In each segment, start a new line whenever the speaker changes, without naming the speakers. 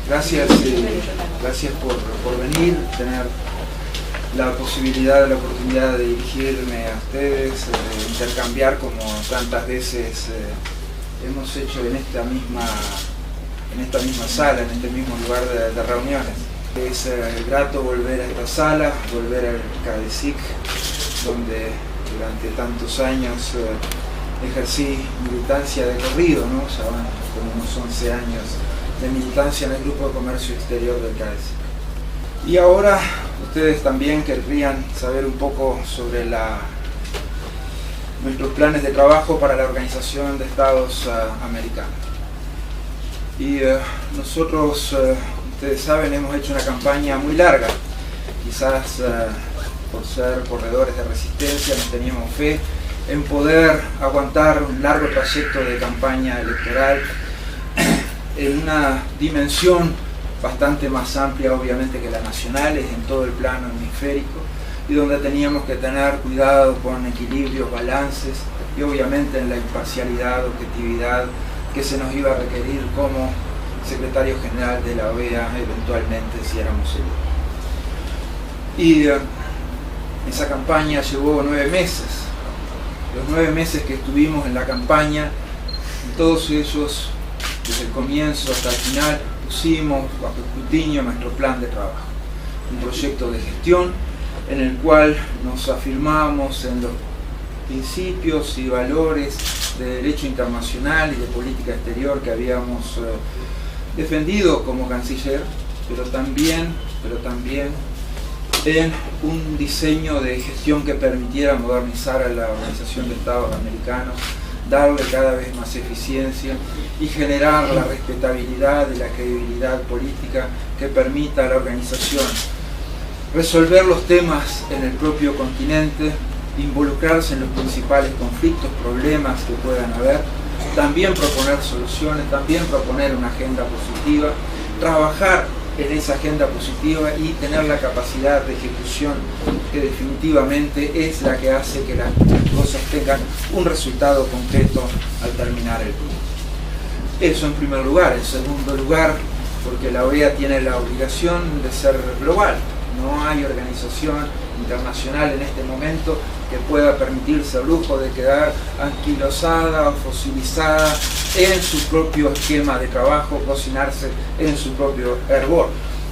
Gracias, gracias por venir, tener la posibilidad, la oportunidad de dirigirme a ustedes, intercambiar como tantas veces hemos hecho en esta misma sala, en este mismo lugar de reuniones. Es grato volver a esta sala, volver al CADESIC, donde durante tantos años ejercí militancia de corrido, ¿no? Ya van como unos 11 años de militancia en el Grupo de Comercio Exterior del CADESIC. Y ahora ustedes también querrían saber un poco sobre nuestros planes de trabajo para la Organización de Estados Americanos. Y nosotros, ustedes saben, hemos hecho una campaña muy larga. Quizás por ser corredores de resistencia nos teníamos fe en poder aguantar un largo trayecto de campaña electoral en una dimensión bastante más amplia, obviamente, que la nacional, es en todo el plano hemisférico, y donde teníamos que tener cuidado con equilibrios, balances, y obviamente en la imparcialidad, objetividad que se nos iba a requerir como secretario general de la OEA, eventualmente, si éramos elegidos. Y esa campaña llevó 9 meses. Los 9 meses que estuvimos en la campaña, y todos ellos, desde el comienzo hasta el final, pusimos bajo escrutinio nuestro plan de trabajo. Un proyecto de gestión en el cual nos afirmamos en los principios y valores de derecho internacional y de política exterior que habíamos defendido como canciller, pero también en un diseño de gestión que permitiera modernizar a la Organización de Estados Americanos, darle cada vez más eficiencia y generar la respetabilidad y la credibilidad política que permita a la organización resolver los temas en el propio continente, involucrarse en los principales conflictos, problemas que puedan haber, también proponer soluciones, también proponer una agenda positiva, trabajar en esa agenda positiva y tener la capacidad de ejecución que definitivamente es la que hace que las cosas tengan un resultado concreto al terminar el día. Eso en primer lugar. En segundo lugar, porque la OEA tiene la obligación de ser global. No hay organización internacional en este momento que pueda permitirse el lujo de quedar anquilosada o fosilizada en su propio esquema de trabajo, cocinarse en su propio hervor.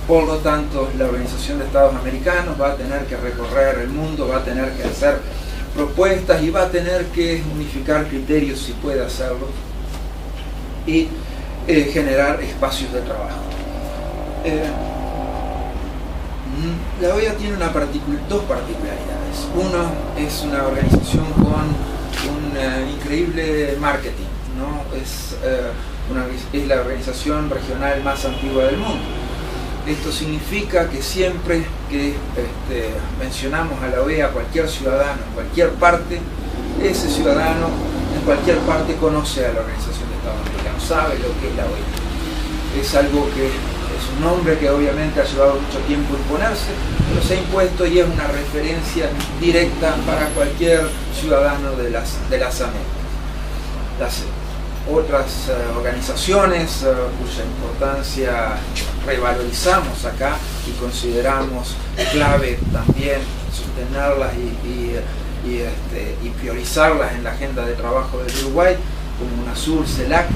Por lo tanto, la Organización de Estados Americanos va a tener que recorrer el mundo, va a tener que hacer propuestas y va a tener que unificar criterios si puede hacerlo y generar espacios de trabajo. La OEA tiene dos particularidades. Uno, es una organización con un increíble marketing, ¿no? Es la organización regional más antigua del mundo. Esto significa que siempre que mencionamos a la OEA, cualquier ciudadano en cualquier parte, ese ciudadano en cualquier parte conoce a la Organización de Estados Americanos, sabe lo que es la OEA. Es algo que es un nombre que obviamente ha llevado mucho tiempo imponerse, pero se ha impuesto y es una referencia directa para cualquier ciudadano de las Américas. Las otras organizaciones cuya importancia revalorizamos acá y consideramos clave también sostenerlas y priorizarlas en la agenda de trabajo del Uruguay, como UNASUR, CELAC,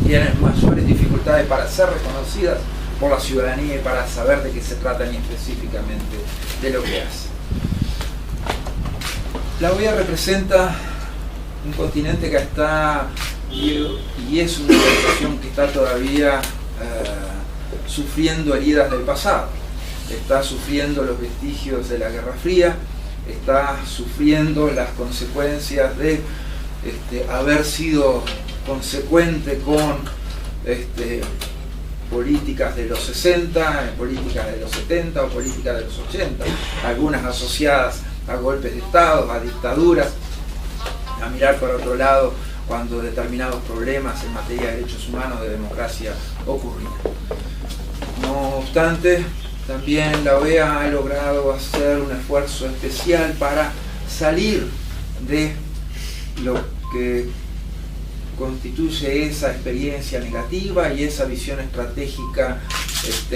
tienen mayores dificultades para ser reconocidas por la ciudadanía y para saber de qué se trata y específicamente de lo que hace. La OEA representa un continente que está, y es una organización que está todavía sufriendo heridas del pasado, está sufriendo los vestigios de la Guerra Fría, está sufriendo las consecuencias de haber sido consecuente con políticas de los 60, políticas de los 70 o políticas de los 80, algunas asociadas a golpes de Estado, a dictaduras, a mirar para otro lado cuando determinados problemas en materia de derechos humanos, de democracia ocurrían. No obstante, también la OEA ha logrado hacer un esfuerzo especial para salir de lo que constituye esa experiencia negativa y esa visión estratégica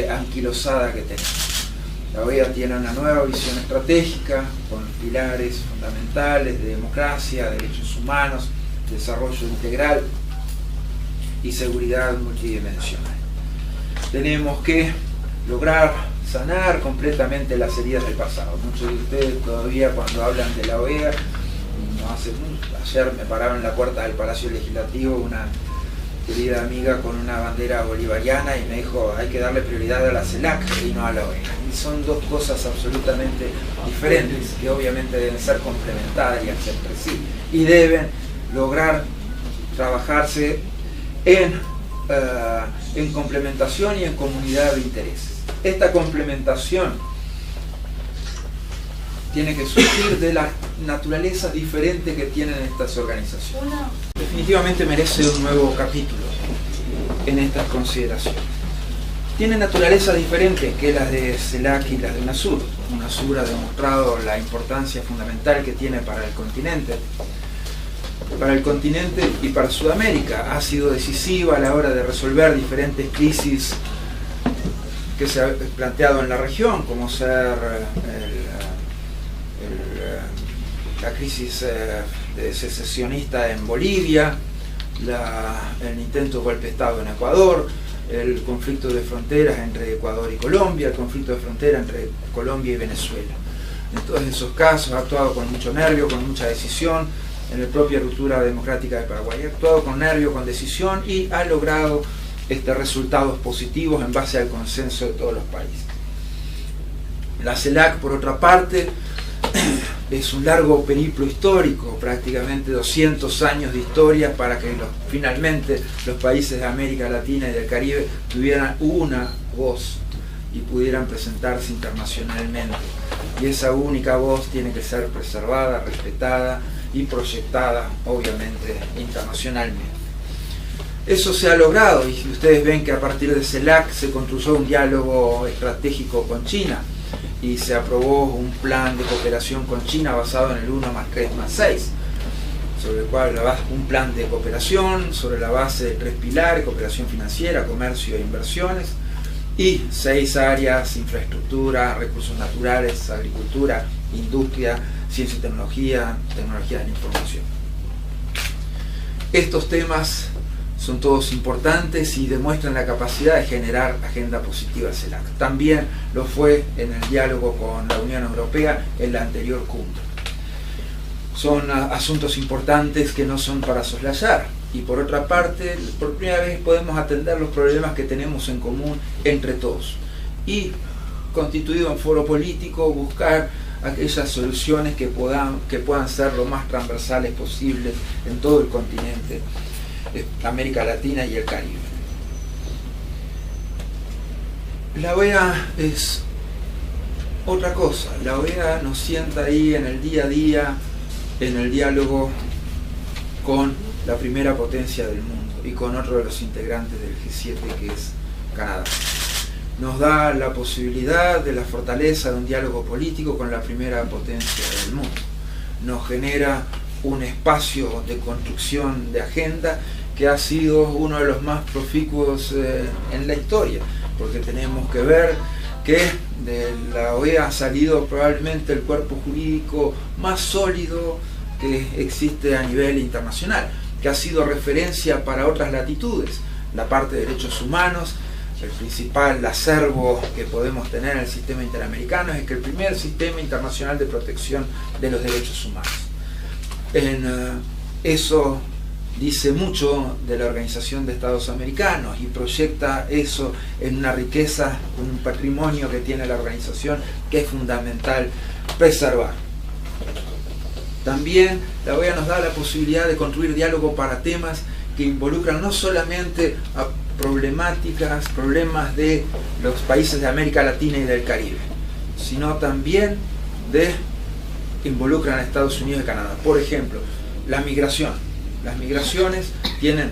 anquilosada que tenemos. La OEA tiene una nueva visión estratégica con pilares fundamentales de democracia, derechos humanos, desarrollo integral y seguridad multidimensional. Tenemos que lograr sanar completamente las heridas del pasado. Muchos de ustedes todavía cuando hablan de la OEA, ayer me pararon en la puerta del Palacio Legislativo una querida amiga con una bandera bolivariana y me dijo hay que darle prioridad a la CELAC y no a la OEA. Y son dos cosas absolutamente diferentes que obviamente deben ser complementarias entre sí y deben lograr trabajarse en complementación y en comunidad de intereses. Esta complementación tiene que surgir de la naturaleza diferente que tienen estas organizaciones. Definitivamente merece un nuevo capítulo en estas consideraciones. Tienen naturaleza diferente que las de CELAC y las de UNASUR. UNASUR ha demostrado la importancia fundamental que tiene para el continente y para Sudamérica. Ha sido decisiva a la hora de resolver diferentes crisis que se ha planteado en la región, como ser la crisis secesionista en Bolivia, el intento de golpe de Estado en Ecuador, el conflicto de fronteras entre Ecuador y Colombia, el conflicto de frontera entre Colombia y Venezuela. En todos esos casos ha actuado con mucho nervio, con mucha decisión. En la propia ruptura democrática de Paraguay ha actuado con nervio, con decisión y ha logrado resultados positivos en base al consenso de todos los países. La CELAC, por otra parte, es un largo periplo histórico, prácticamente 200 años de historia para que finalmente los países de América Latina y del Caribe tuvieran una voz y pudieran presentarse internacionalmente. Y esa única voz tiene que ser preservada, respetada y proyectada, obviamente, internacionalmente. Eso se ha logrado y ustedes ven que a partir de CELAC se construyó un diálogo estratégico con China y se aprobó un plan de cooperación con China basado en el 1+3+6, sobre el cual un plan de cooperación sobre la base de 3 pilares: cooperación financiera, comercio e inversiones, y 6 áreas: infraestructura, recursos naturales, agricultura, industria, ciencia y tecnología, tecnología de la información. Estos temas son todos importantes y demuestran la capacidad de generar agenda positiva de CELAC. También lo fue en el diálogo con la Unión Europea en la anterior cumbre. Son asuntos importantes que no son para soslayar. Y por otra parte, por primera vez podemos atender los problemas que tenemos en común entre todos. Y, constituido en foro político, buscar aquellas soluciones que puedan ser lo más transversales posibles en todo el continente, América Latina y el Caribe. La OEA es otra cosa. La OEA nos sienta ahí en el día a día, en el diálogo con la primera potencia del mundo y con otro de los integrantes del G7, que es Canadá. Nos da la posibilidad de la fortaleza de un diálogo político con la primera potencia del mundo. Nos genera un espacio de construcción de agenda que ha sido uno de los más proficuos en la historia, porque tenemos que ver que de la OEA ha salido probablemente el cuerpo jurídico más sólido que existe a nivel internacional, que ha sido referencia para otras latitudes. La parte de derechos humanos, el principal acervo que podemos tener en el sistema interamericano es que el primer sistema internacional de protección de los derechos humanos. Eso dice mucho de la Organización de Estados Americanos y proyecta eso en una riqueza, un patrimonio que tiene la organización que es fundamental preservar. También la OEA nos da la posibilidad de construir diálogo para temas que involucran no solamente a problemas de los países de América Latina y del Caribe, sino también involucran a Estados Unidos y Canadá. Por ejemplo, la migración. Las migraciones tienen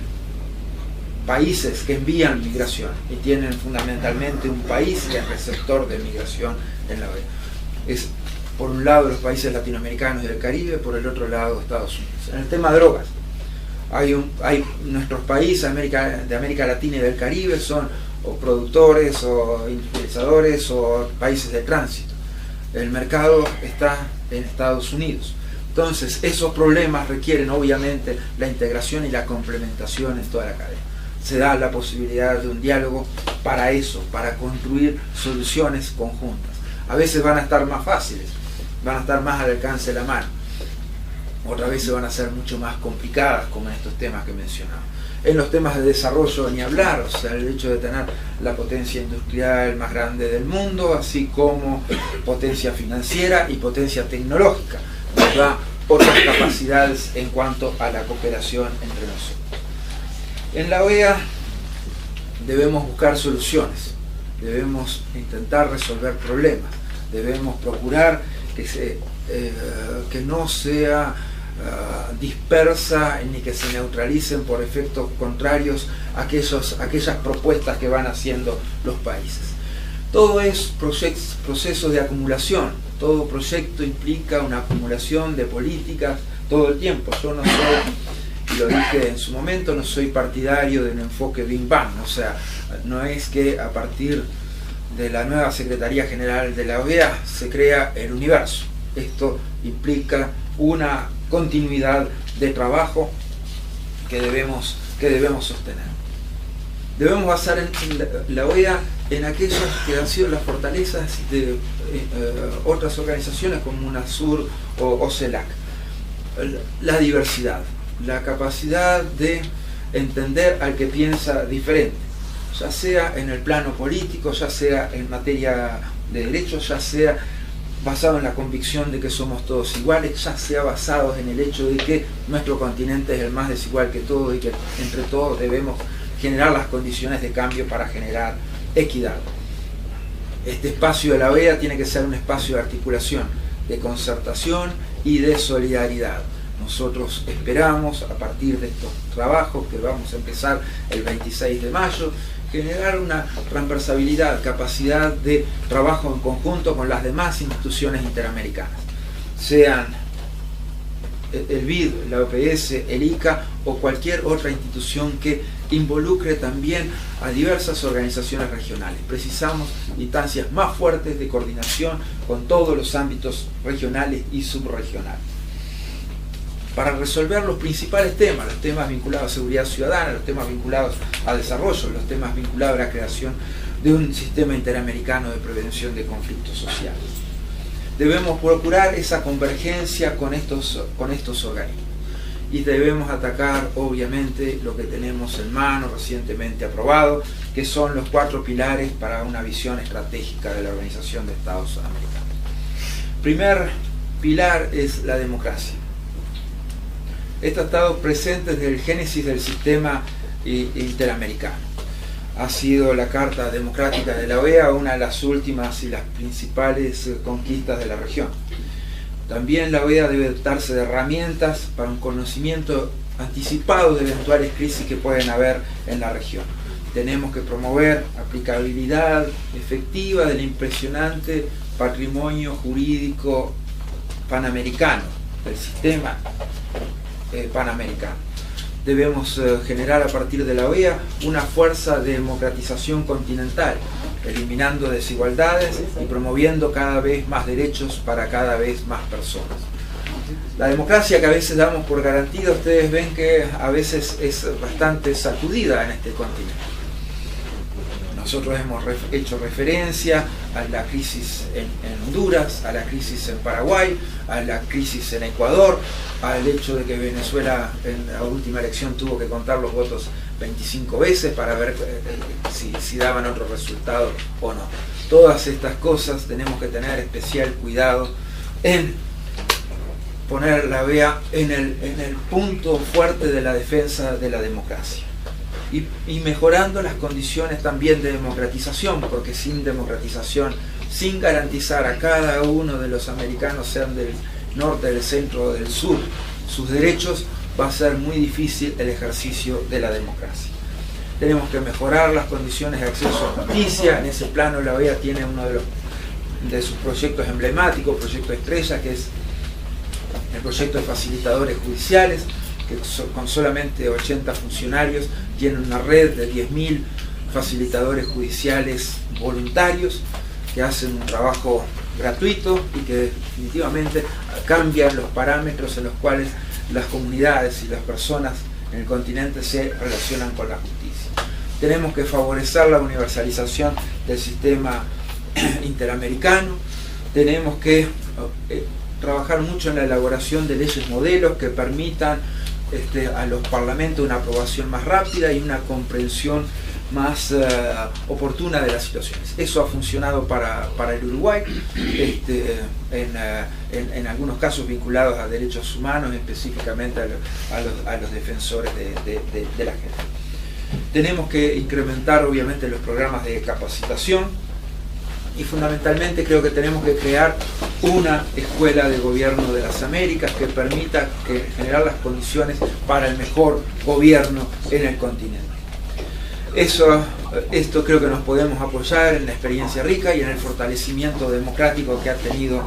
países que envían migración y tienen fundamentalmente un país que es receptor de migración en la OEA. Es por un lado los países latinoamericanos y del Caribe, por el otro lado Estados Unidos. En el tema de drogas, Hay nuestros países de América Latina y del Caribe son o productores o industrializadores o países de tránsito. El mercado está en Estados Unidos. Entonces esos problemas requieren obviamente la integración y la complementación en toda la cadena. Se da la posibilidad de un diálogo para eso, para construir soluciones conjuntas. A veces van a estar más fáciles, van a estar más al alcance de la mano. Otras veces van a ser mucho más complicadas, como en estos temas que mencionaba. En los temas de desarrollo ni hablar, o sea, el hecho de tener la potencia industrial más grande del mundo, así como potencia financiera y potencia tecnológica, nos da otras capacidades en cuanto a la cooperación entre nosotros. En la OEA debemos buscar soluciones, debemos intentar resolver problemas, debemos procurar que no sea dispersa ni que se neutralicen por efectos contrarios aquellas propuestas que van haciendo los países. Todo es proceso de acumulación, todo proyecto implica una acumulación de políticas todo el tiempo. Yo no soy, y lo dije en su momento, no soy partidario de un enfoque Big Bang, o sea, no es que a partir de la nueva Secretaría General de la OEA se crea el universo. Esto implica una continuidad de trabajo que debemos sostener. Debemos basar la OEA en aquellas que han sido las fortalezas de otras organizaciones como UNASUR o CELAC. La diversidad, la capacidad de entender al que piensa diferente, ya sea en el plano político, ya sea en materia de derechos, ya sea basado en la convicción de que somos todos iguales, ya sea basado en el hecho de que nuestro continente es el más desigual que todo y que entre todos debemos generar las condiciones de cambio para generar equidad. Este espacio de la OEA tiene que ser un espacio de articulación, de concertación y de solidaridad. Nosotros esperamos, a partir de estos trabajos que vamos a empezar el 26 de mayo, generar una transversabilidad, capacidad de trabajo en conjunto con las demás instituciones interamericanas, sean el BID, la OPS, el ICA o cualquier otra institución que involucre también a diversas organizaciones regionales. Precisamos instancias más fuertes de coordinación con todos los ámbitos regionales y subregionales, para resolver los principales temas, los temas vinculados a seguridad ciudadana, los temas vinculados a desarrollo, los temas vinculados a la creación de un sistema interamericano de prevención de conflictos sociales. Debemos procurar esa convergencia con estos organismos y debemos atacar obviamente lo que tenemos en mano, recientemente aprobado, que son los 4 pilares para una visión estratégica de la Organización de Estados Americanos. Primer pilar es la democracia. Esto ha estado presente desde el génesis del sistema interamericano. Ha sido la Carta Democrática de la OEA una de las últimas y las principales conquistas de la región. También la OEA debe dotarse de herramientas para un conocimiento anticipado de eventuales crisis que pueden haber en la región. Tenemos que promover aplicabilidad efectiva del impresionante patrimonio jurídico panamericano, del sistema panamericano. Debemos generar a partir de la OEA una fuerza de democratización continental, eliminando desigualdades y promoviendo cada vez más derechos para cada vez más personas. La democracia que a veces damos por garantida, ustedes ven que a veces es bastante sacudida en este continente. Nosotros hemos hecho referencia a la crisis en Honduras, a la crisis en Paraguay, a la crisis en Ecuador, al hecho de que Venezuela en la última elección tuvo que contar los votos 25 veces para ver si daban otro resultado o no. Todas estas cosas tenemos que tener especial cuidado en poner la OEA en el punto fuerte de la defensa de la democracia. Y mejorando las condiciones también de democratización, porque sin democratización, sin garantizar a cada uno de los americanos, sean del norte, del centro o del sur, sus derechos, va a ser muy difícil el ejercicio de la democracia. Tenemos que mejorar las condiciones de acceso a justicia. En ese plano la OEA tiene uno de sus proyectos emblemáticos, proyecto estrella, que es el proyecto de facilitadores judiciales, que con solamente 80 funcionarios tienen una red de 10.000 facilitadores judiciales voluntarios que hacen un trabajo gratuito y que definitivamente cambian los parámetros en los cuales las comunidades y las personas en el continente se relacionan con la justicia. Tenemos que favorecer la universalización del sistema interamericano, tenemos que trabajar mucho en la elaboración de leyes modelos que permitan a los parlamentos una aprobación más rápida y una comprensión más oportuna de las situaciones. Eso ha funcionado para el Uruguay, en algunos casos vinculados a derechos humanos, específicamente a los defensores de la gente. Tenemos que incrementar obviamente los programas de capacitación y fundamentalmente creo que tenemos que crear una escuela de gobierno de las Américas que permita generar las condiciones para el mejor gobierno en el continente. Esto creo que nos podemos apoyar en la experiencia rica y en el fortalecimiento democrático que han tenido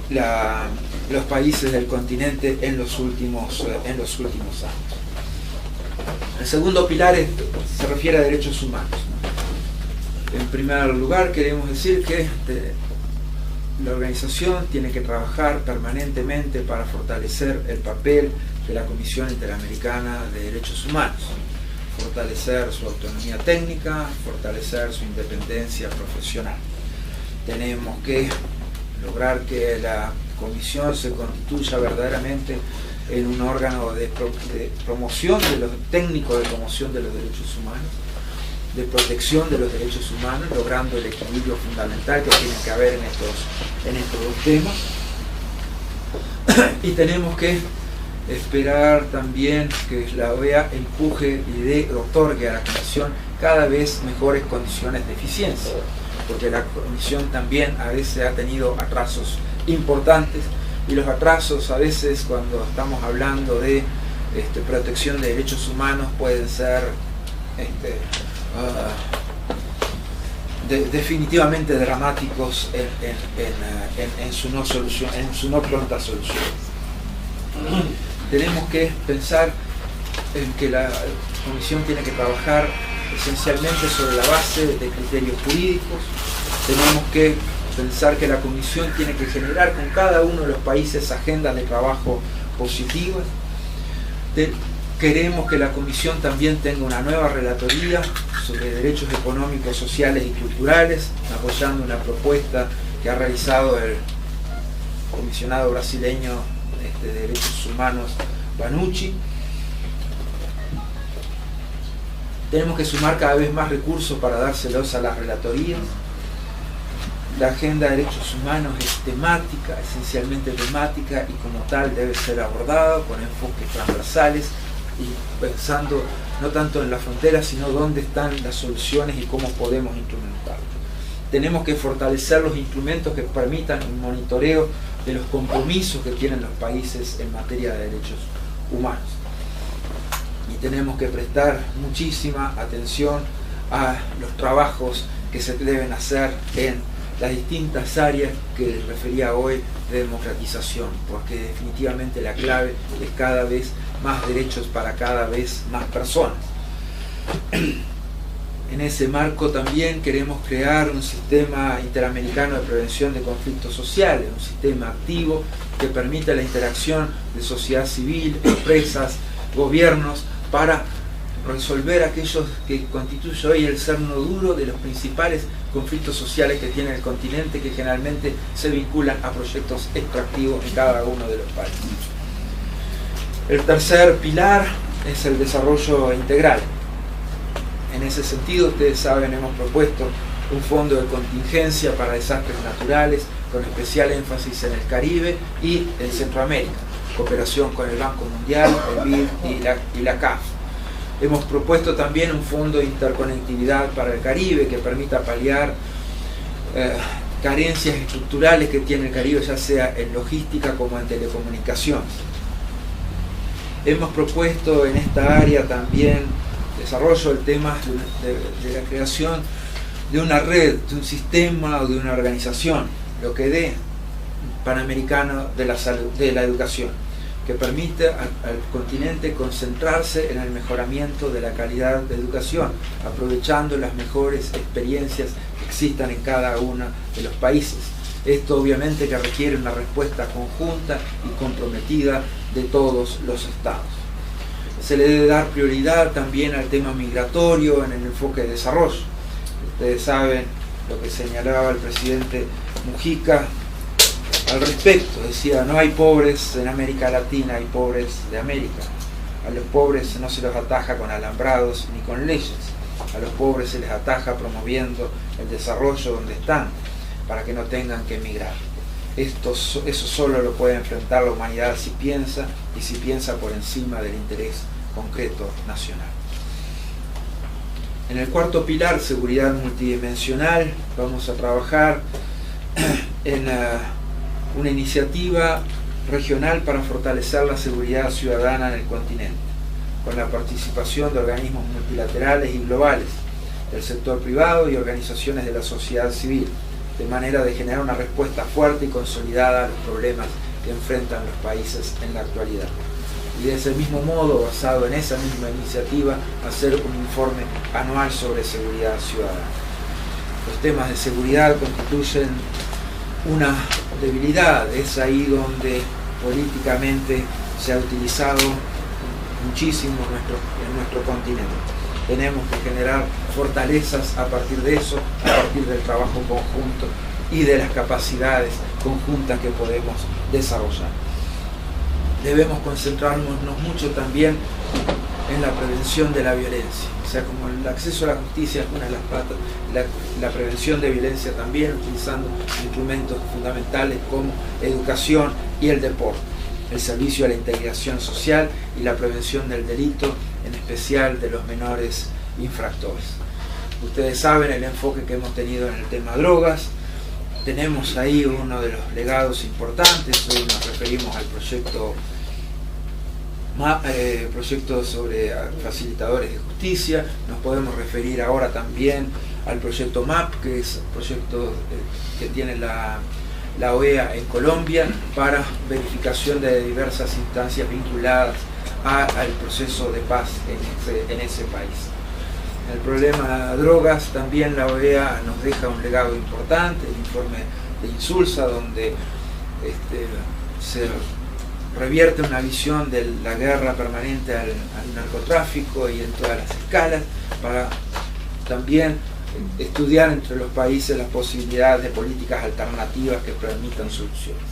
los países del continente en los últimos años. El segundo pilar se refiere a derechos humanos. En primer lugar, queremos decir que la organización tiene que trabajar permanentemente para fortalecer el papel de la Comisión Interamericana de Derechos Humanos, fortalecer su autonomía técnica, fortalecer su independencia profesional. Tenemos que lograr que la Comisión se constituya verdaderamente en un órgano de promoción de los técnicos de promoción de los derechos humanos, de protección de los derechos humanos, logrando el equilibrio fundamental que tiene que haber en estos dos temas. Y tenemos que esperar también que la OEA empuje y otorgue a la Comisión cada vez mejores condiciones de eficiencia, porque la Comisión también a veces ha tenido atrasos importantes, y los atrasos a veces cuando estamos hablando de protección de derechos humanos pueden ser definitivamente dramáticos en su no solución, en su no pronta solución. Tenemos que pensar en que la Comisión tiene que trabajar esencialmente sobre la base de criterios jurídicos. Tenemos que pensar que la Comisión tiene que generar con cada uno de los países agendas de trabajo positivas. Queremos que la Comisión también tenga una nueva relatoría sobre derechos económicos, sociales y culturales, apoyando una propuesta que ha realizado el comisionado brasileño de Derechos Humanos, Banucci. Tenemos que sumar cada vez más recursos para dárselos a las relatorías. La agenda de derechos humanos es temática, esencialmente temática, y como tal debe ser abordada con enfoques transversales y pensando no tanto en la frontera, sino dónde están las soluciones y cómo podemos implementarlas. Tenemos que fortalecer los instrumentos que permitan un monitoreo de los compromisos que tienen los países en materia de derechos humanos. Y tenemos que prestar muchísima atención a los trabajos que se deben hacer en las distintas áreas que refería hoy de democratización, porque definitivamente la clave es cada vez más derechos para cada vez más personas. En ese marco también queremos crear un sistema interamericano de prevención de conflictos sociales, un sistema activo que permita la interacción de sociedad civil, empresas, gobiernos, para resolver aquellos que constituyen hoy el cerno duro de los principales conflictos sociales que tiene el continente, que generalmente se vinculan a proyectos extractivos en cada uno de los países. El tercer pilar es el desarrollo integral. En ese sentido, ustedes saben, hemos propuesto un fondo de contingencia para desastres naturales, con especial énfasis en el Caribe y en Centroamérica, cooperación con el Banco Mundial, el BID y la CAF. Hemos propuesto también un fondo de interconectividad para el Caribe que permita paliar carencias estructurales que tiene el Caribe, ya sea en logística como en telecomunicaciones. Hemos propuesto en esta área también desarrollo el tema de la creación de una red, de un sistema o de una organización, lo que dé Panamericano de la educación, que permite al continente concentrarse en el mejoramiento de la calidad de educación, aprovechando las mejores experiencias que existan en cada uno de los países. Esto obviamente que requiere una respuesta conjunta y comprometida de todos los estados. Se le debe dar prioridad también al tema migratorio en el enfoque de desarrollo. Ustedes saben lo que señalaba el presidente Mujica al respecto. Decía, no hay pobres en América Latina, hay pobres de América. A los pobres no se los ataja con alambrados ni con leyes. A los pobres se les ataja promoviendo el desarrollo donde están, para que no tengan que emigrar. Eso solo lo puede enfrentar la humanidad si piensa, y si piensa por encima del interés concreto nacional. En el cuarto pilar, seguridad multidimensional, vamos a trabajar en una iniciativa regional para fortalecer la seguridad ciudadana en el continente, con la participación de organismos multilaterales y globales, del sector privado y organizaciones de la sociedad civil, de manera de generar una respuesta fuerte y consolidada a los problemas que enfrentan los países en la actualidad. Y de ese mismo modo, basado en esa misma iniciativa, hacer un informe anual sobre seguridad ciudadana. Los temas de seguridad constituyen una debilidad, es ahí donde políticamente se ha utilizado muchísimo en nuestro continente. Tenemos que generar fortalezas a partir de eso, a partir del trabajo conjunto y de las capacidades conjuntas que podemos desarrollar. Debemos concentrarnos mucho también en la prevención de la violencia. O sea, como el acceso a la justicia es una de las patas, la prevención de violencia también, utilizando instrumentos fundamentales como educación y el deporte, el servicio a la integración social y la prevención del delito, en especial de los menores infractores. Ustedes saben el enfoque que hemos tenido en el tema drogas. Tenemos ahí uno de los legados importantes. Hoy nos referimos al proyecto sobre facilitadores de justicia. Nos podemos referir ahora también al proyecto MAP, que es el proyecto que tiene la OEA en Colombia para verificación de diversas instancias vinculadas al proceso de paz en ese país. El problema de drogas, también la OEA nos deja un legado importante, el informe de Insulza, donde se revierte una visión de la guerra permanente al narcotráfico y en todas las escalas, para también estudiar entre los países las posibilidades de políticas alternativas que permitan soluciones.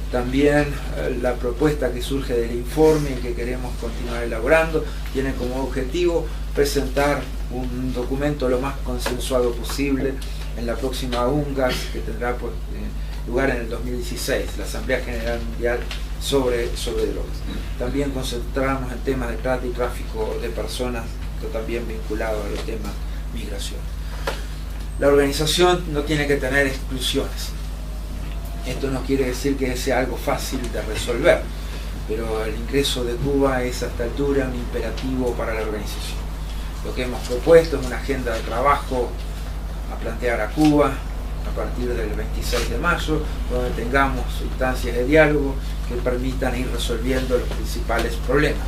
También la propuesta que surge del informe y que queremos continuar elaborando tiene como objetivo presentar un documento lo más consensuado posible en la próxima UNGAS, que tendrá lugar en el 2016, la Asamblea General Mundial sobre drogas. También concentramos en temas de trata y tráfico de personas, también vinculado a los temas migración. La organización no tiene que tener exclusiones. Esto no quiere decir que sea algo fácil de resolver, pero el ingreso de Cuba es a esta altura un imperativo para la organización. Lo que hemos propuesto es una agenda de trabajo a plantear a Cuba a partir del 26 de mayo, donde tengamos instancias de diálogo que permitan ir resolviendo los principales problemas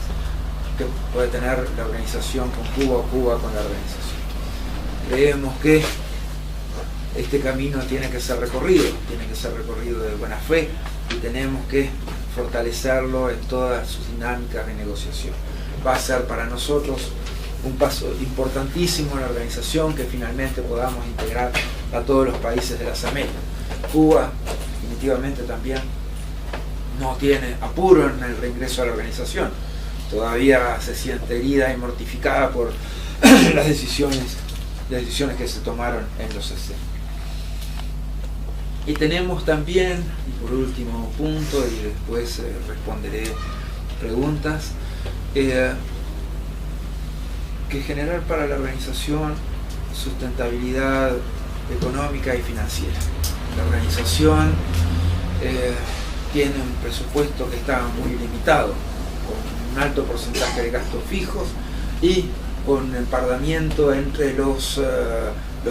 que puede tener la organización con Cuba o Cuba con la organización. Creemos que este camino tiene que ser recorrido de buena fe, y tenemos que fortalecerlo en todas sus dinámicas de negociación. Va a ser para nosotros un paso importantísimo en la organización que finalmente podamos integrar a todos los países de las Américas. Cuba definitivamente también no tiene apuro en el reingreso a la organización. Todavía se siente herida y mortificada por las decisiones que se tomaron en los 60. Y tenemos también, y por último punto, y después responderé preguntas, que generar para la organización sustentabilidad económica y financiera. La organización tiene un presupuesto que está muy limitado, con un alto porcentaje de gastos fijos y con empardamiento entre los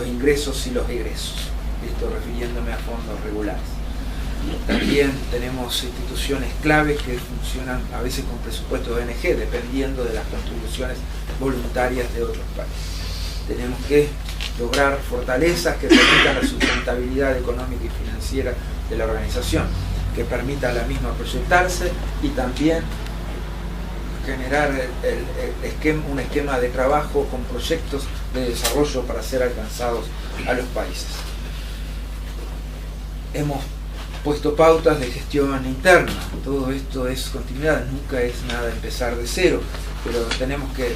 ingresos y los egresos. Esto refiriéndome a fondos regulares. También tenemos instituciones claves que funcionan a veces con presupuestos de ONG, dependiendo de las contribuciones voluntarias de otros países. Tenemos que lograr fortalezas que permitan la sustentabilidad económica y financiera de la organización, que permita a la misma proyectarse y también generar un esquema de trabajo con proyectos de desarrollo para ser alcanzados a los países. Hemos puesto pautas de gestión interna. Todo esto es continuidad, nunca es nada empezar de cero, pero tenemos que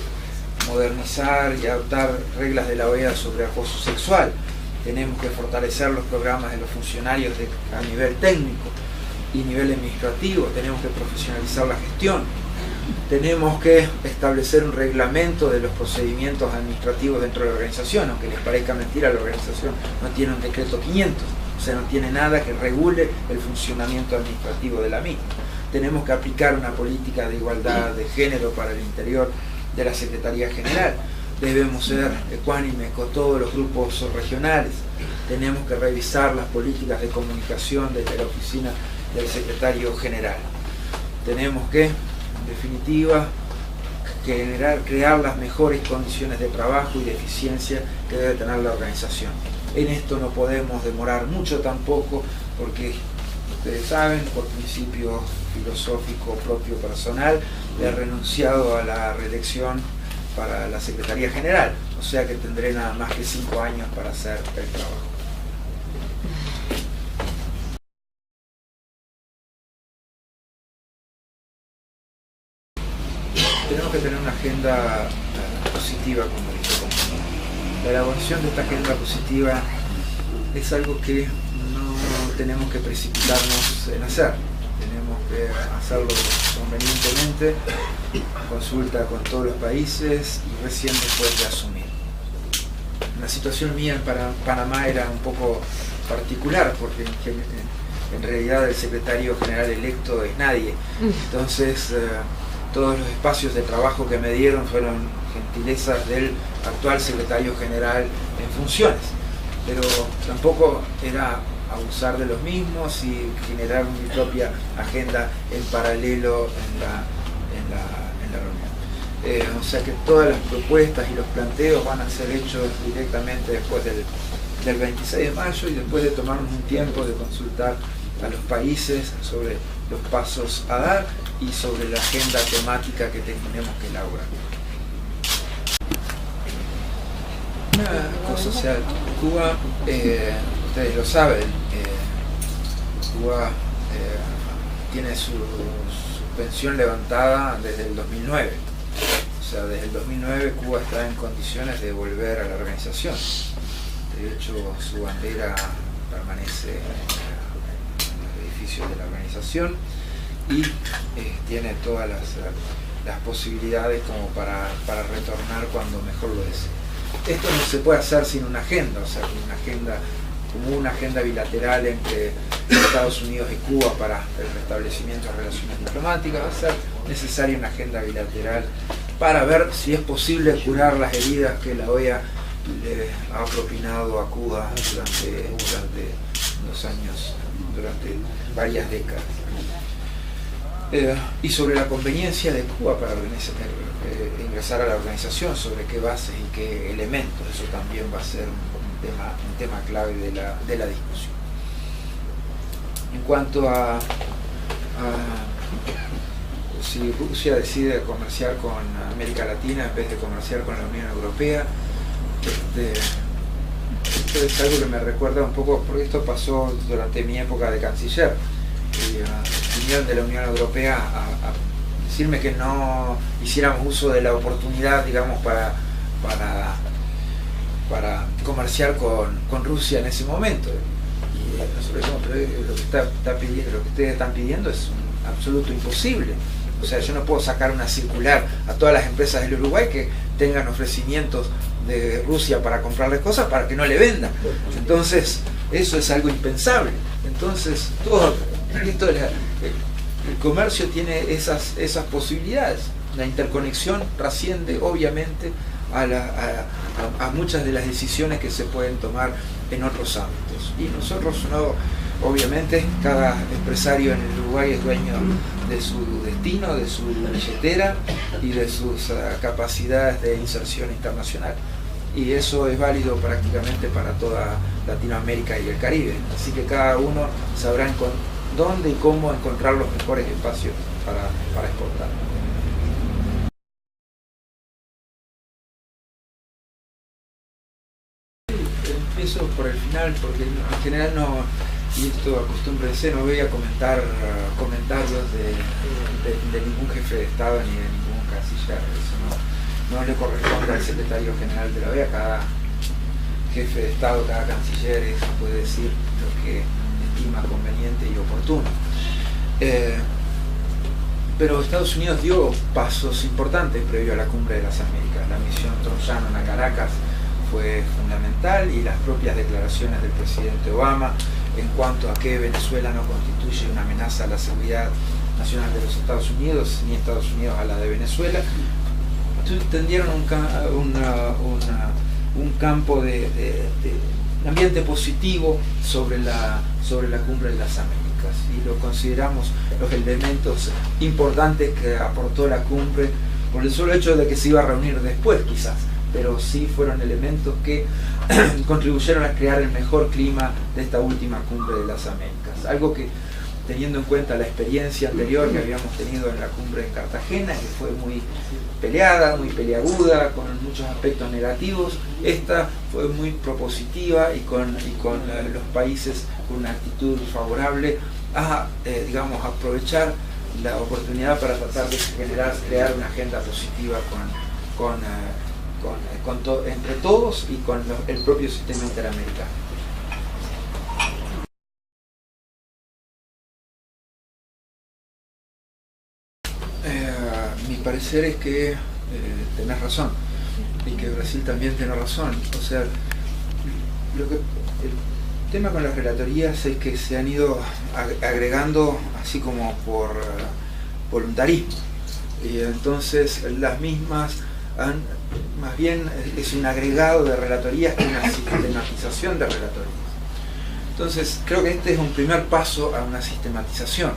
modernizar y adoptar reglas de la OEA sobre acoso sexual. Tenemos que fortalecer los programas de los funcionarios a nivel técnico y nivel administrativo. Tenemos que profesionalizar la gestión. Tenemos que establecer un reglamento de los procedimientos administrativos dentro de la organización. Aunque les parezca mentira, la organización no tiene un decreto 500, o sea, no tiene nada que regule el funcionamiento administrativo de la misma. Tenemos que aplicar una política de igualdad de género para el interior de la Secretaría General. Debemos ser ecuánimes con todos los grupos regionales. Tenemos que revisar las políticas de comunicación desde la oficina del Secretario General. Tenemos que, en definitiva, crear las mejores condiciones de trabajo y de eficiencia que debe tener la organización. En esto no podemos demorar mucho tampoco, porque ustedes saben, por principio filosófico propio personal, he renunciado a la reelección para la Secretaría General, o sea que tendré nada más que 5 años para hacer el trabajo. Tenemos que tener una agenda positiva, como dije. La elaboración de esta agenda positiva es algo que no tenemos que precipitarnos en hacer. Tenemos que hacerlo convenientemente, consulta con todos los países y recién después de asumir. La situación mía en Panamá era un poco particular, porque en realidad el secretario general electo es nadie. Entonces, todos los espacios de trabajo que me dieron fueron gentilezas del actual secretario general en funciones, pero tampoco era abusar de los mismos y generar mi propia agenda en paralelo en la reunión. O sea que todas las propuestas y los planteos van a ser hechos directamente después del 26 de mayo y después de tomarnos un tiempo de consultar a los países sobre los pasos a dar y sobre la agenda temática que tenemos que elaborar. Una cosa, o sea, Cuba, ustedes lo saben, Cuba tiene su suspensión levantada desde el 2009. O sea, desde el 2009 Cuba está en condiciones de volver a la organización. De hecho, su bandera permanece en los edificios de la organización y tiene todas las posibilidades como para retornar cuando mejor lo desee. Esto no se puede hacer sin una agenda, o sea, como una agenda bilateral entre Estados Unidos y Cuba para el restablecimiento de relaciones diplomáticas. Va a ser necesaria una agenda bilateral para ver si es posible curar las heridas que la OEA le ha propinado a Cuba durante los años, durante varias décadas. Y sobre la conveniencia de Cuba para ingresar a la organización, sobre qué bases y qué elementos. Eso también va a ser un tema clave de la discusión. En cuanto a si Rusia decide comerciar con América Latina en vez de comerciar con la Unión Europea, esto es algo que me recuerda un poco, porque esto pasó durante mi época de canciller. Vinieron de la Unión Europea a decirme que no hiciéramos uso de la oportunidad, digamos, para comerciar con Rusia en ese momento. Y nosotros decimos, pero lo que ustedes están pidiendo es un absoluto imposible. O sea, yo no puedo sacar una circular a todas las empresas del Uruguay que tengan ofrecimientos de Rusia para comprarles cosas para que no le vendan. Entonces, eso es algo impensable. Entonces, el comercio tiene esas posibilidades. La interconexión trasciende obviamente a muchas de las decisiones que se pueden tomar en otros ámbitos. Y nosotros obviamente cada empresario en el Uruguay es dueño de su destino, de su billetera y de sus capacidades de inserción internacional. Y eso es válido prácticamente para toda Latinoamérica y el Caribe. Así que cada uno sabrá dónde y cómo encontrar los mejores espacios para exportar. Empiezo por el final porque en general no, y esto acostúmbrense, no voy a comentar comentarios de ningún jefe de Estado ni de ningún canciller. Eso no le corresponde al secretario general de la OEA. Cada jefe de Estado, cada canciller puede decir lo que estima conveniente y oportuno. Pero Estados Unidos dio pasos importantes previo a la Cumbre de las Américas. La misión Trump a Caracas fue fundamental, y las propias declaraciones del presidente Obama en cuanto a que Venezuela no constituye una amenaza a la seguridad nacional de los Estados Unidos, ni Estados Unidos a la de Venezuela, tendieron un campo de ambiente positivo sobre la Cumbre de las Américas, y lo consideramos los elementos importantes que aportó la cumbre, por el solo hecho de que se iba a reunir después quizás, pero sí fueron elementos que contribuyeron a crear el mejor clima de esta última Cumbre de las Américas. Algo que, teniendo en cuenta la experiencia anterior que habíamos tenido en la cumbre en Cartagena, que fue muy peleada, muy peleaguda, con muchos aspectos negativos, esta fue muy propositiva y con los países con una actitud favorable a, digamos, aprovechar la oportunidad para tratar de crear una agenda positiva entre todos y con el propio sistema interamericano. Mi parecer es que tenés razón, y que Brasil también tiene razón. O sea, el tema con las relatorías es que se han ido agregando así como por voluntarismo, y entonces las mismas más bien es un agregado de relatorías que una sistematización de relatorías. Entonces creo que este es un primer paso a una sistematización.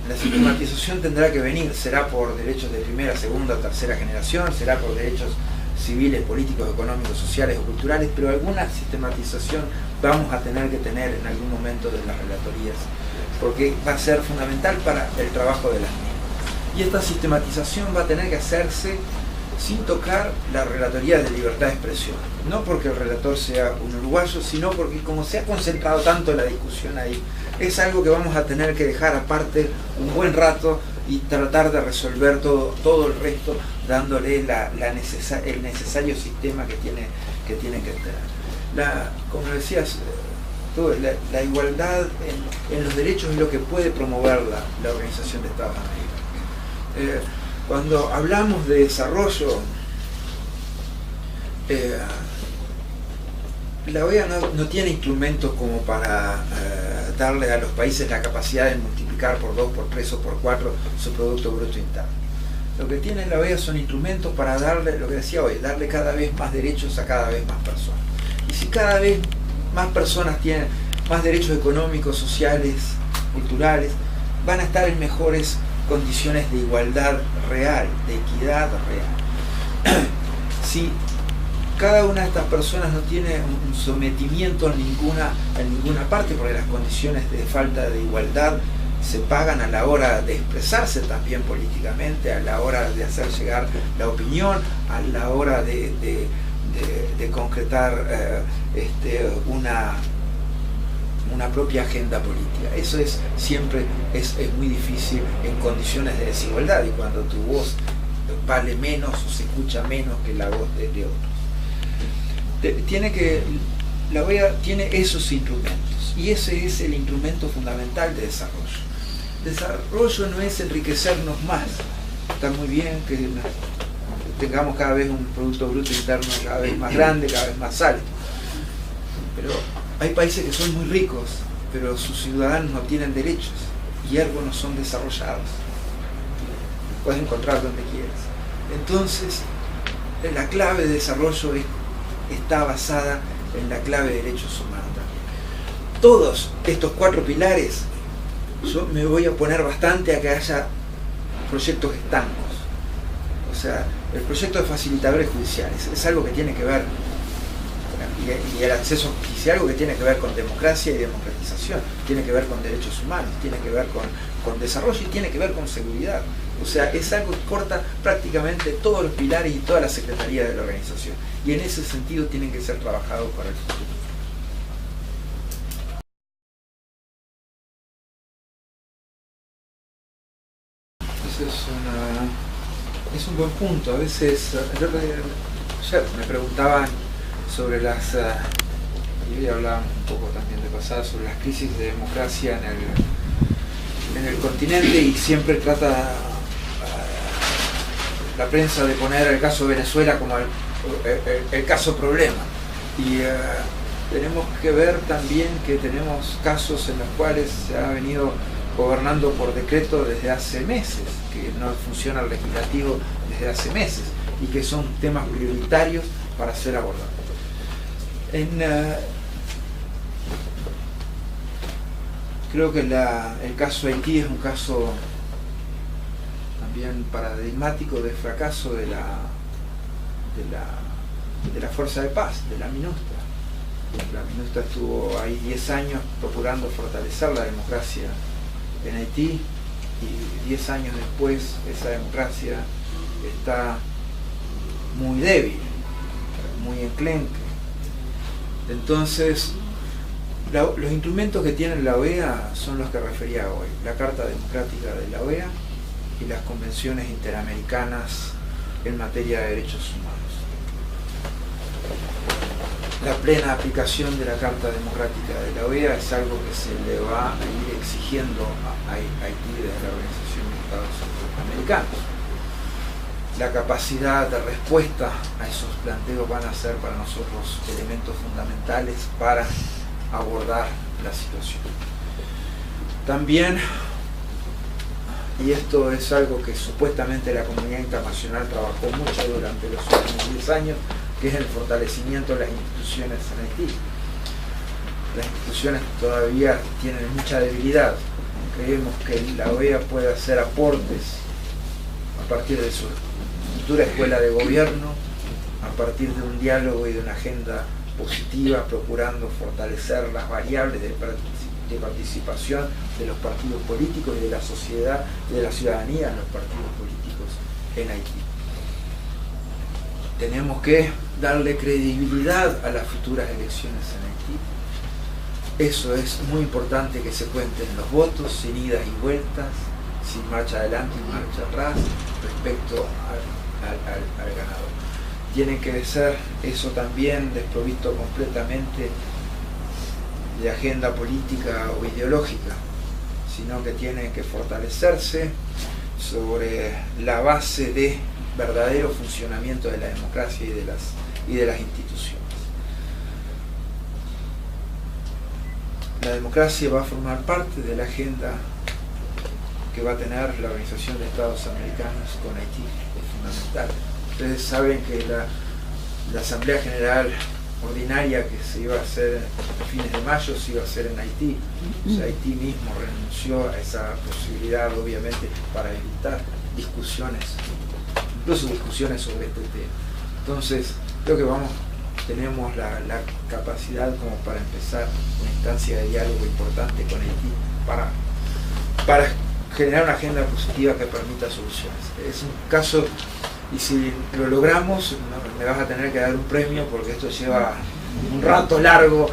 La sistematización tendrá que venir, será por derechos de primera, segunda o tercera generación, será por derechos civiles, políticos, económicos, sociales o culturales, pero alguna sistematización vamos a tener que tener en algún momento de las relatorías, porque va a ser fundamental para el trabajo de las mismas. Y esta sistematización va a tener que hacerse sin tocar la relatoría de libertad de expresión, no porque el relator sea un uruguayo, sino porque como se ha concentrado tanto la discusión ahí, es algo que vamos a tener que dejar aparte un buen rato y tratar de resolver todo el resto, dándole el necesario sistema que tiene que tener. Como decías, la igualdad en los derechos es lo que puede promover la Organización de Estados Americanos. Cuando hablamos de desarrollo, la OEA no tiene instrumentos como para darle a los países la capacidad de multiplicar por 2, por 3 o por 4 su Producto Bruto Interno. Lo que tiene la OEA son instrumentos para darle, lo que decía hoy, darle cada vez más derechos a cada vez más personas. Y si cada vez más personas tienen más derechos económicos, sociales, culturales, van a estar en mejores condiciones de igualdad real, de equidad real. Si cada una de estas personas no tiene un sometimiento en ninguna parte, porque las condiciones de falta de igualdad se pagan a la hora de expresarse también políticamente, a la hora de hacer llegar la opinión, a la hora de concretar una propia agenda política. Eso siempre es muy difícil en condiciones de desigualdad, y cuando tu voz vale menos o se escucha menos que la voz de otros. La OEA tiene esos instrumentos, y ese es el instrumento fundamental de desarrollo. Desarrollo no es enriquecernos más. Está muy bien que tengamos cada vez un Producto Bruto Interno cada vez más grande, cada vez más alto, pero hay países que son muy ricos, pero sus ciudadanos no tienen derechos, y ergo no son desarrollados. Puedes encontrar donde quieras. Entonces, la clave de desarrollo está basada en la clave de derechos humanos todos estos 4 pilares, yo me voy a oponer bastante a que haya proyectos estancos. O sea, el proyecto de facilitadores judiciales es algo que tiene que ver, y el acceso judicial, algo que tiene que ver con democracia y democratización, tiene que ver con derechos humanos, tiene que ver con desarrollo y tiene que ver con seguridad. O sea, es algo que corta prácticamente todos los pilares y todas las secretarías de la organización. Y en ese sentido tienen que ser trabajados para el futuro. Es un buen punto. A veces, ayer me preguntaban sobre las, y hoy hablábamos un poco también de pasada, sobre las crisis de democracia en el continente, y siempre trata la prensa de poner el caso de Venezuela como el caso problema. Y tenemos que ver también que tenemos casos en los cuales se ha venido gobernando por decreto desde hace meses, que no funciona el legislativo desde hace meses, y que son temas prioritarios para ser abordados. Creo que el caso de Haití es un caso también paradigmático de fracaso de la Fuerza de Paz, de la MINUSTAH. La MINUSTAH estuvo ahí 10 años procurando fortalecer la democracia en Haití, y 10 años después esa democracia está muy débil, muy enclenque. Entonces, los instrumentos que tiene la OEA son los que refería hoy: la Carta Democrática de la OEA y las convenciones interamericanas en materia de derechos humanos. La plena aplicación de la Carta Democrática de la OEA es algo que se le va a ir exigiendo a Haití desde la Organización de Estados Americanos. La capacidad de respuesta a esos planteos van a ser para nosotros elementos fundamentales para abordar la situación. También, y esto es algo que supuestamente la comunidad internacional trabajó mucho durante los últimos 10 años, que es el fortalecimiento de las instituciones en Haití. Las instituciones todavía tienen mucha debilidad. Creemos que la OEA puede hacer aportes a partir de su futura escuela de gobierno, a partir de un diálogo y de una agenda positiva, procurando fortalecer las variables de participación de los partidos políticos y de la sociedad, de la ciudadanía en los partidos políticos en Haití. Tenemos que darle credibilidad a las futuras elecciones en Haití. Eso es muy importante, que se cuenten los votos sin idas y vueltas, sin marcha adelante y marcha atrás respecto al ganador. Tiene que ser eso también desprovisto completamente de agenda política o ideológica, sino que tiene que fortalecerse sobre la base de verdadero funcionamiento de la democracia y de las instituciones. La democracia va a formar parte de la agenda que va a tener la Organización de Estados Americanos con Haití. Es fundamental. Ustedes saben que la Asamblea General Ordinaria que se iba a hacer a fines de mayo se iba a hacer en Haití. O sea, Haití mismo renunció a esa posibilidad, obviamente, para evitar discusiones, incluso discusiones sobre este tema. Entonces, creo que tenemos la capacidad como para empezar una instancia de diálogo importante con Haití para generar una agenda positiva que permita soluciones. Es un caso, y si lo logramos, me vas a tener que dar un premio, porque esto lleva un rato largo,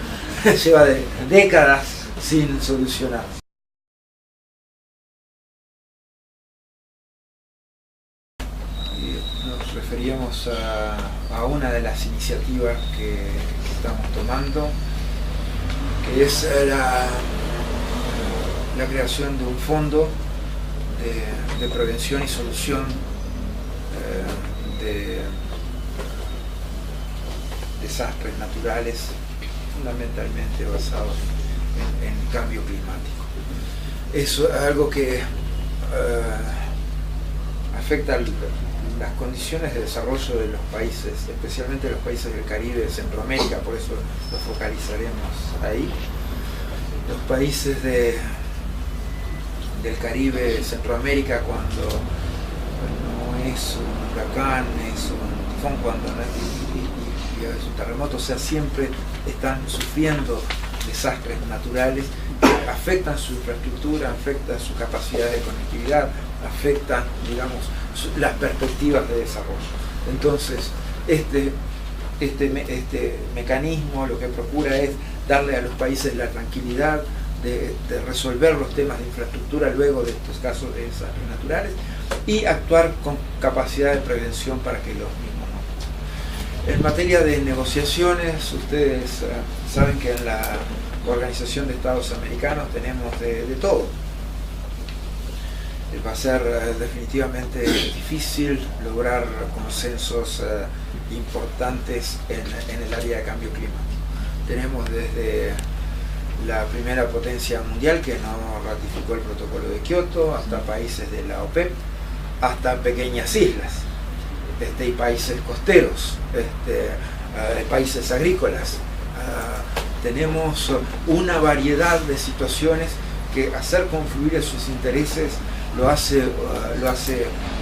lleva décadas sin solucionar. Nos referíamos a una de las iniciativas que estamos tomando, que es la creación de un fondo de prevención y solución de desastres naturales, fundamentalmente basados en cambio climático. Eso es algo que afecta las condiciones de desarrollo de los países, especialmente los países del Caribe, de Centroamérica, por eso lo focalizaremos ahí. los países del Caribe, Centroamérica, cuando no es un huracán, es un tifón, cuando no es un terremoto, o sea, siempre están sufriendo desastres naturales que afectan su infraestructura, afectan su capacidad de conectividad, afectan, digamos, las perspectivas de desarrollo. Entonces, este mecanismo lo que procura es darle a los países la tranquilidad de resolver los temas de infraestructura luego de estos casos de desastres naturales y actuar con capacidad de prevención para que los mismos no. En materia de negociaciones, ustedes saben que en la Organización de Estados Americanos tenemos de todo. Va a ser definitivamente difícil lograr consensos importantes en el área de cambio climático. Tenemos desde la primera potencia mundial que no ratificó el protocolo de Kioto, hasta países de la OPEP, hasta pequeñas islas y países costeros, países agrícolas. Tenemos una variedad de situaciones que hacer confluir esos intereses lo hace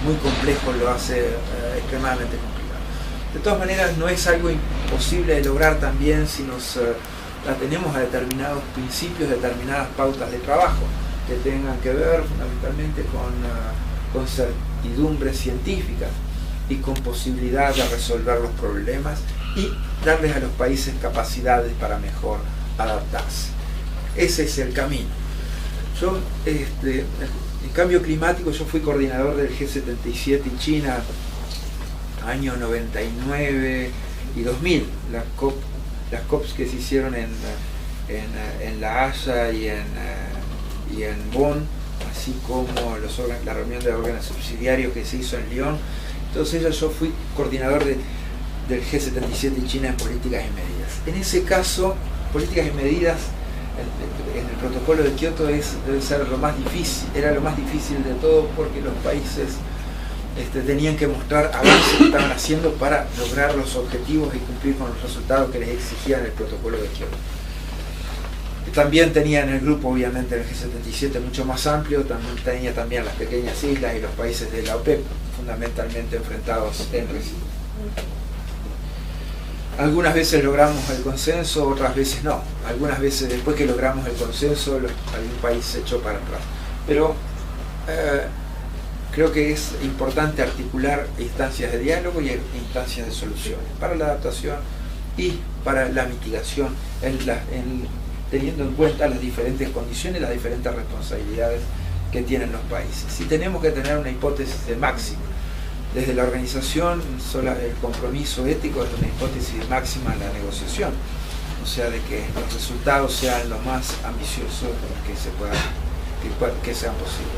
muy complejo, lo hace extremadamente complicado. De todas maneras, no es algo imposible de lograr también si nos atenemos a determinados principios, determinadas pautas de trabajo que tengan que ver fundamentalmente con certidumbres científicas y con posibilidad de resolver los problemas y darles a los países capacidades para mejor adaptarse. Ese es el camino. Yo, en cambio climático, yo fui coordinador del G77 en China, año 99 y 2000, las COPs que se hicieron en La Haya y en Bonn, así como la reunión de órganos subsidiarios que se hizo en Lyon. Entonces yo fui coordinador del G77 en China en políticas y medidas. En ese caso, políticas y medidas en el protocolo de Kioto debe ser lo más difícil, era lo más difícil de todo, porque los países tenían que mostrar avances que estaban haciendo para lograr los objetivos y cumplir con los resultados que les exigían el protocolo de Kioto. También tenía en el grupo, obviamente, el G77 mucho más amplio, tenía también las pequeñas islas y los países de la OPEP, fundamentalmente enfrentados en residuos. Algunas veces logramos el consenso, otras veces no. Algunas veces después que logramos el consenso, algún país se echó para atrás. Pero creo que es importante articular instancias de diálogo y instancias de soluciones para la adaptación y para la mitigación, teniendo en cuenta las diferentes condiciones, las diferentes responsabilidades que tienen los países. Y tenemos que tener una hipótesis de máxima. Desde la organización, el compromiso ético es una hipótesis de máxima en la negociación, o sea, de que los resultados sean lo más ambiciosos que sean posibles.